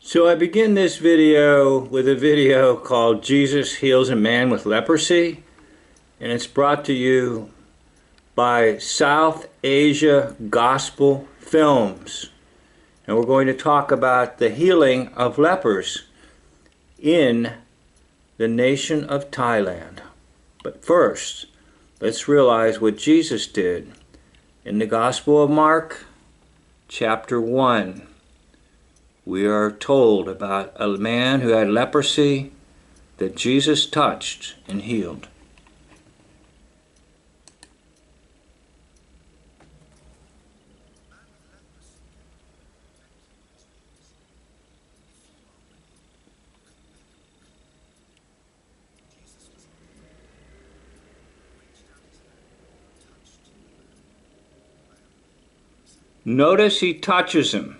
So I begin this video with a video called Jesus Heals a Man with Leprosy, and it's brought to you by South Asia Gospel Films. And we're going to talk about the healing of lepers in the nation of Thailand. But first, let's realize what Jesus did in the Gospel of Mark, chapter 1. We are told about a man who had leprosy that Jesus touched and healed. Notice he touches him.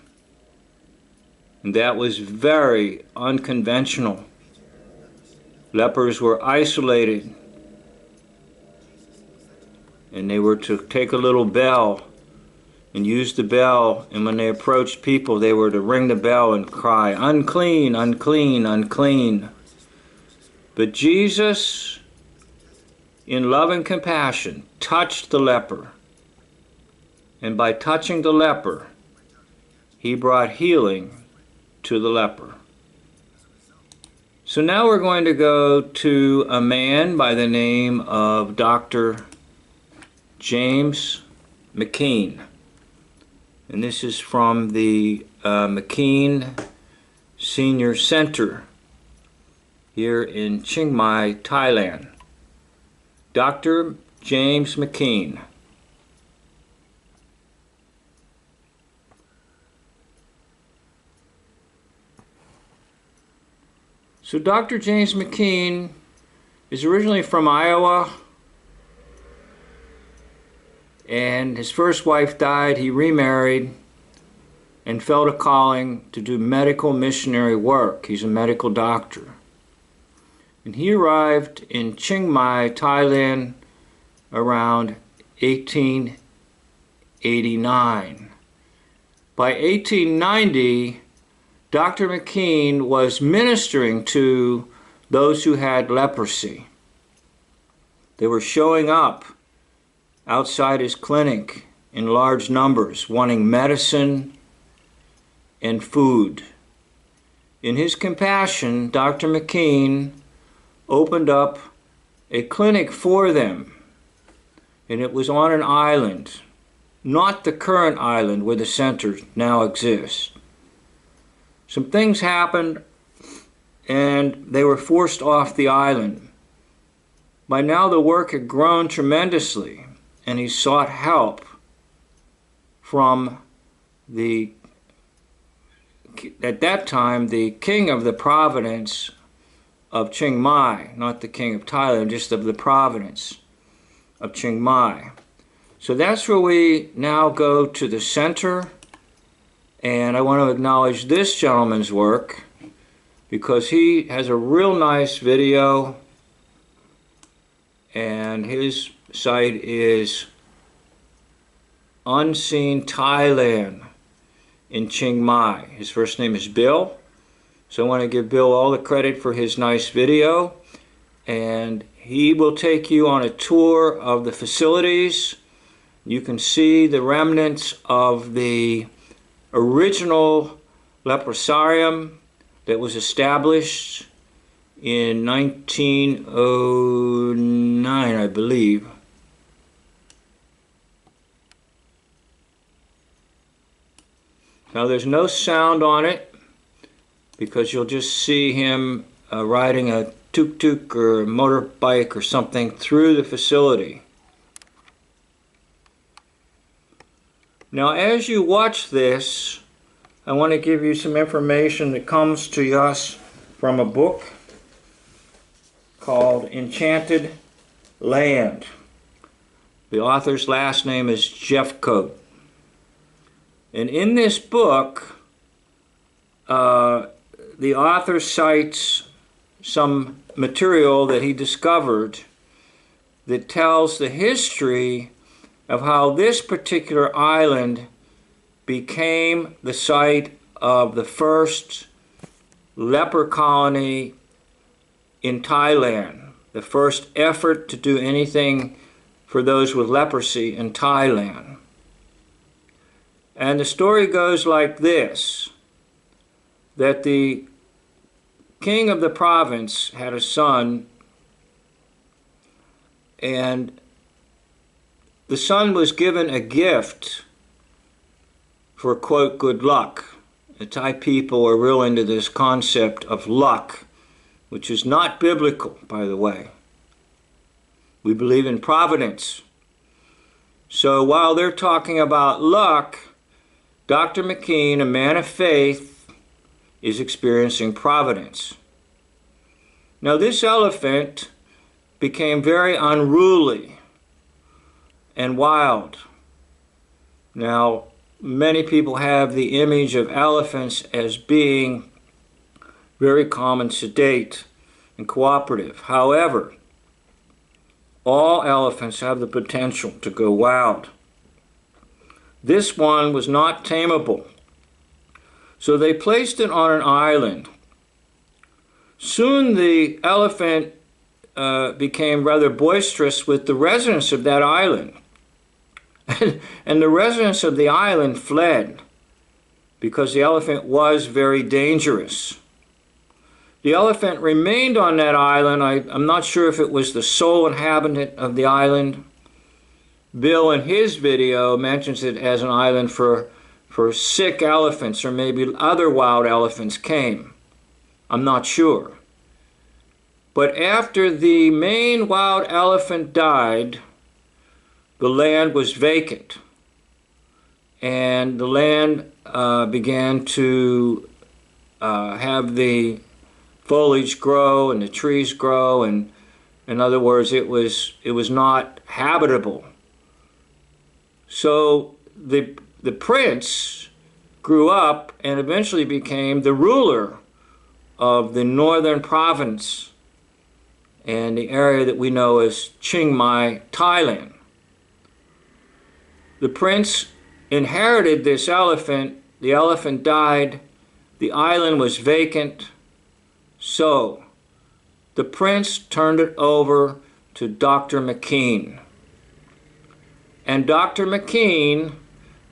And that was very unconventional. Lepers were isolated, and they were to take a little bell and use the bell, and when they approached people, they were to ring the bell and cry, "Unclean, unclean, unclean." But Jesus, in love and compassion, touched the leper, and by touching the leper, he brought healing to the leper. So now we're going to go to a man by the name of Dr. James McKean. And this is from the McKean Senior Center here in Chiang Mai, Thailand. Dr. James McKean. So Dr. James McKean is originally from Iowa, and his first wife died. He remarried and felt a calling to do medical missionary work. He's a medical doctor. And he arrived in Chiang Mai, Thailand around 1889. By 1890, Dr. McKean was ministering to those who had leprosy. They were showing up outside his clinic in large numbers, wanting medicine and food. In his compassion, Dr. McKean opened up a clinic for them, and it was on an island, not the current island where the center now exists. Some things happened, and they were forced off the island. By now the work had grown tremendously, and he sought help from at that time, the king of the province of Chiang Mai, not the king of Thailand, just of the province of Chiang Mai. So that's where we now go to the center. And I want to acknowledge this gentleman's work because he has a real nice video, and his site is Unseen Thailand in Chiang Mai. His first name is Bill, so I want to give Bill all the credit for his nice video, and he will take you on a tour of the facilities. You can see the remnants of the original leprosarium that was established in 1909, I believe. Now there's no sound on it because you'll just see him riding a tuk-tuk or a motorbike or something through the facility. Now, as you watch this, I want to give you some information that comes to us from a book called Enchanted Land. The author's last name is Jeffcoat. And in this book, the author cites some material that he discovered that tells the history of how this particular island became the site of the first leper colony in Thailand, the first effort to do anything for those with leprosy in Thailand. And the story goes like this, that the king of the province had a son, and the son was given a gift for, quote, good luck. The Thai people are real into this concept of luck, which is not biblical, by the way. We believe in providence. So while they're talking about luck, Dr. McKean, a man of faith, is experiencing providence. Now this elephant became very unruly and wild. Now, many people have the image of elephants as being very calm and sedate and cooperative. However, all elephants have the potential to go wild. This one was not tameable. So they placed it on an island. Soon the elephant became rather boisterous with the residents of that island. And the residents of the island fled because the elephant was very dangerous. The elephant remained on that island. I'm not sure if it was the sole inhabitant of the island. Bill, in his video, mentions it as an island for sick elephants, or maybe other wild elephants came. I'm not sure. But after the main wild elephant died, the land was vacant, and the land began to have the foliage grow and the trees grow, and in other words, it was not habitable. So the prince grew up and eventually became the ruler of the northern province and the area that we know as Chiang, Thailand. The prince inherited this elephant. The elephant died. The island was vacant. So the prince turned it over to Dr. McKean. And Dr. McKean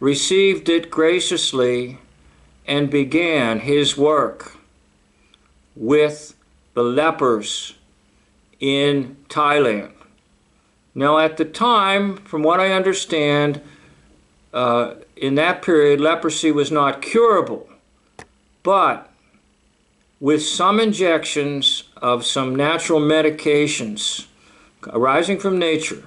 received it graciously and began his work with the lepers in Thailand. Now at the time, from what I understand, in that period, leprosy was not curable, but with some injections of some natural medications arising from nature,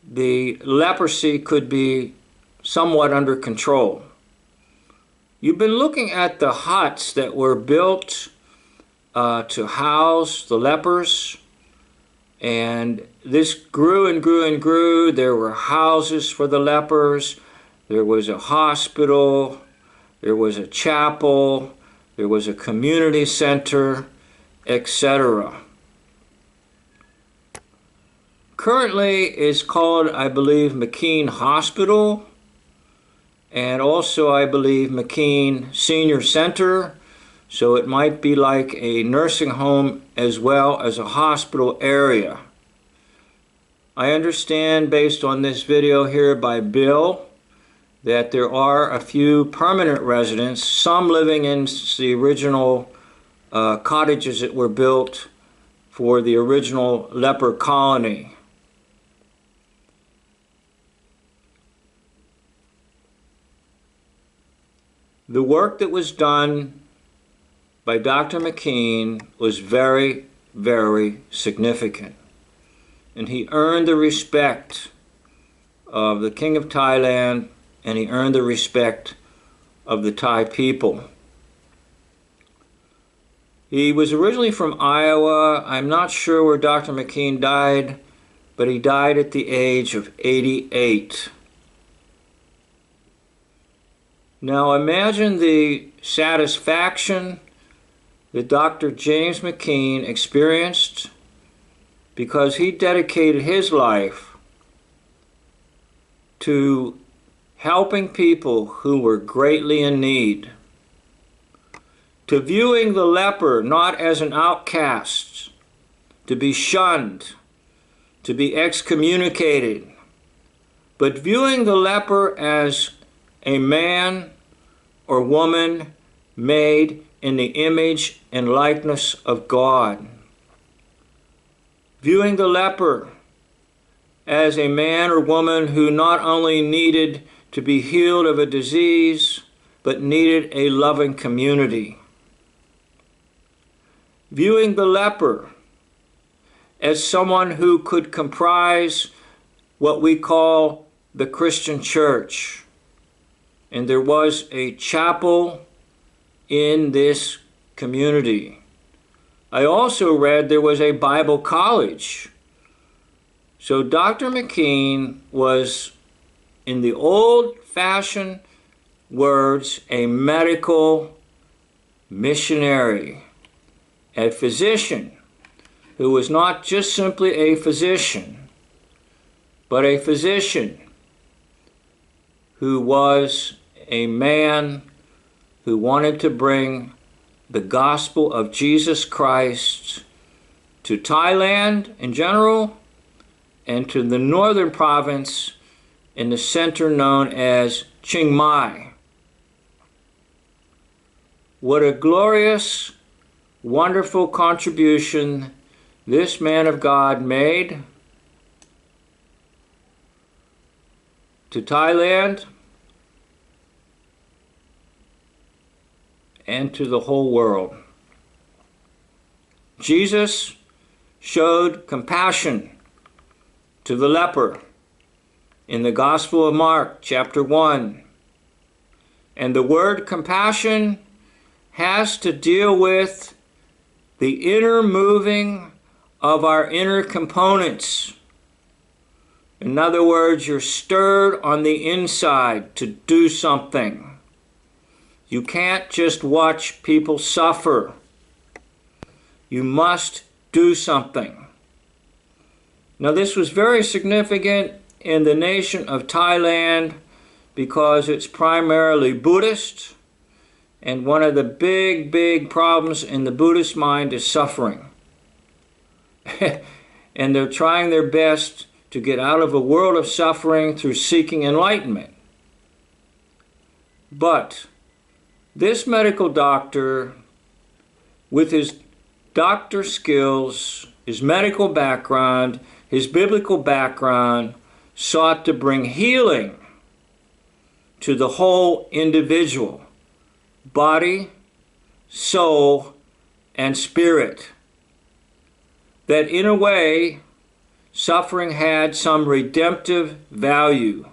the leprosy could be somewhat under control. You've been looking at the huts that were built to house the lepers, and this grew and grew and grew. There were houses for the lepers. There was a hospital. There was a chapel. There was a community center, etc. Currently, it's called, I believe, McKean Hospital, and also, I believe, McKean Senior Center. So it might be like a nursing home as well as a hospital area. I understand, based on this video here by Bill, that there are a few permanent residents, some living in the original cottages that were built for the original leper colony. The work that was done by Dr. McKean was very, very significant. And he earned the respect of the King of Thailand, and he earned the respect of the Thai people. He was originally from Iowa. I'm not sure where Dr. McKean died, but he died at the age of 88. Now imagine the satisfaction that Dr. James McKean experienced because he dedicated his life to helping people who were greatly in need. to viewing the leper not as an outcast, to be shunned, to be excommunicated, but viewing the leper as a man or woman made in the image and likeness of God. Viewing the leper as a man or woman who not only needed to be healed of a disease, but needed a loving community. Viewing the leper as someone who could comprise what we call the Christian church. And there was a chapel in this community. I also read there was a Bible college. So Dr. McKean was, in the old-fashioned words, a medical missionary, a physician who was not just simply a physician, but a physician who was a man who wanted to bring the gospel of Jesus Christ to Thailand in general and to the northern province in the center known as Chiang. What a glorious, wonderful contribution this man of God made to Thailand and to the whole world. Jesus showed compassion to the leper in the Gospel of Mark, chapter 1. And the word compassion has to deal with the inner moving of our inner components. In other words, you're stirred on the inside to do something. You can't just watch people suffer. You must do something. Now, this was very significant in the nation of Thailand because it's primarily Buddhist, and one of the big problems in the Buddhist mind is suffering. And they're trying their best to get out of a world of suffering through seeking enlightenment. But this medical doctor, with his doctor skills, his medical background, his biblical background, sought to bring healing to the whole individual, body, soul, and spirit. That in a way, suffering had some redemptive value.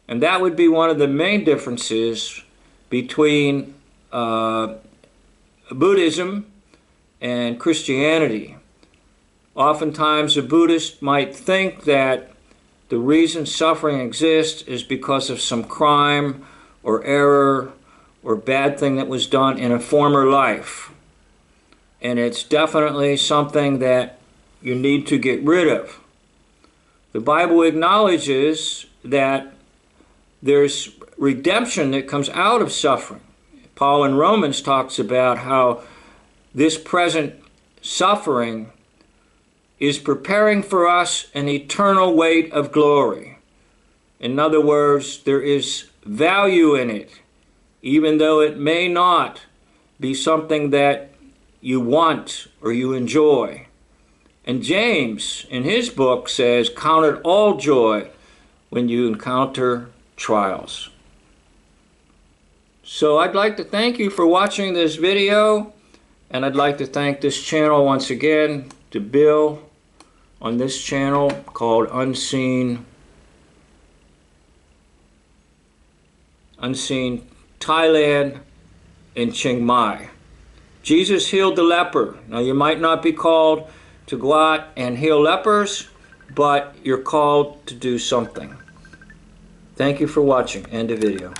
And that would be one of the main differences between Buddhism and Christianity. Oftentimes a Buddhist might think that the reason suffering exists is because of some crime or error or bad thing that was done in a former life. And it's definitely something that you need to get rid of. The Bible acknowledges that there's redemption that comes out of suffering. Paul in Romans talks about how this present suffering is preparing for us an eternal weight of glory. In other words, there is value in it, even though it may not be something that you want or you enjoy. And James, in his book, says, "Count it all joy when you encounter trials." So I'd like to thank you for watching this video, and I'd like to thank this channel once again, to Bill on this channel called Unseen Thailand in Chiang Mai. Jesus healed the leper. Now, you might not be called to go out and heal lepers, but you're called to do something. Thank you for watching. End of video.